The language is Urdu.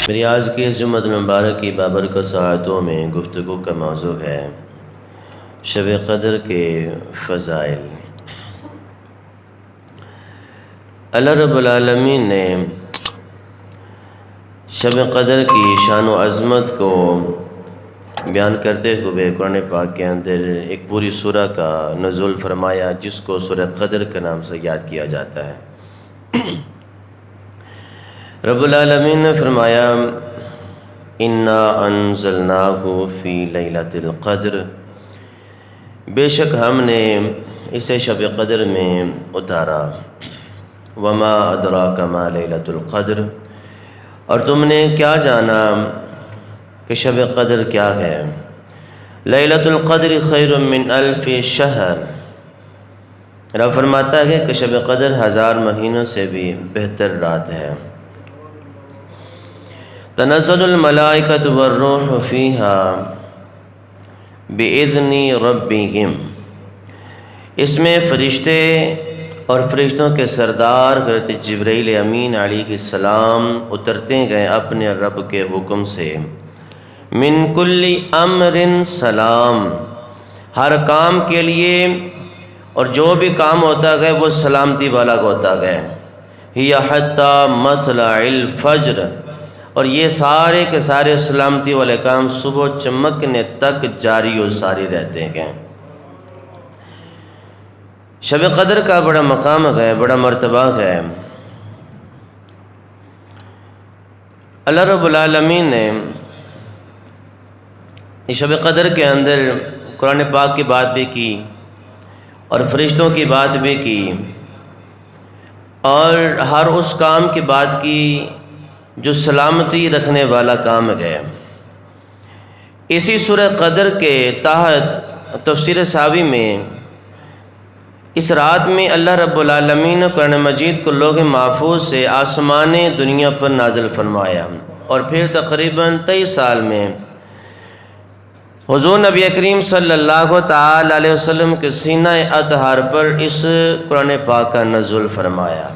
میری آج کی اس جمعۃ المبارک کی بابرکت ساعتوں میں گفتگو کا موضوع ہے شب قدر کے فضائل۔ اللہ رب العالمین نے شب قدر کی شان و عظمت کو بیان کرتے ہوئے قرآن پاک کے اندر ایک پوری سورہ کا نزول فرمایا، جس کو سورہ قدر کے نام سے یاد کیا جاتا ہے۔ رب العالمین نے فرمایا اِنَّا أَنزَلْنَاهُ فِي لَيْلَةِ الْقَدْرِ، بے شک ہم نے اسے شب قدر میں اتارا۔ وَمَا أَدْرَاكَ مَا لَيْلَةُ الْقَدْرِ، اور تم نے کیا جانا کہ شب قدر کیا ہے۔ لیلۃ القدر خیر من الف شہر، رب فرماتا ہے کہ شب قدر 1000 مہینوں سے بھی بہتر رات ہے۔ تنزل الملائکۃ والروح فیہا بإذن ربہم، اس میں فرشتے اور فرشتوں کے سردار حضرت جبرائیل امین علیہ السلام اترتے گئے اپنے رب کے حکم سے۔ من کل امر سلام، ہر کام کے لیے اور جو بھی کام ہوتا گئے وہ سلامتی والا ہوتا گئے۔ ہی حتی مطلع الفجر، اور یہ سارے کے سارے سلامتی والے کام صبح چمکنے تک جاری و ساری رہتے گئے۔ شب قدر کا بڑا مقام ہے، بڑا مرتبہ ہے۔ اللہ رب العالمین نے شب قدر کے اندر قرآن پاک کی بات بھی کی اور فرشتوں کی بات بھی کی اور ہر اس کام کی بات کی جو سلامتی رکھنے والا کام ہے۔ اسی سورہ قدر کے تحت تفسیر ساوی میں اس رات میں اللہ رب العالمین نے قرآن مجید کو لوح محفوظ سے آسمان دنیا پر نازل فرمایا، اور پھر تقریباً 23 سال میں حضور نبی کریم صلی اللہ تعالی علیہ وسلم کے سینہ اطہار پر اس قرآن پاک کا نزول فرمایا۔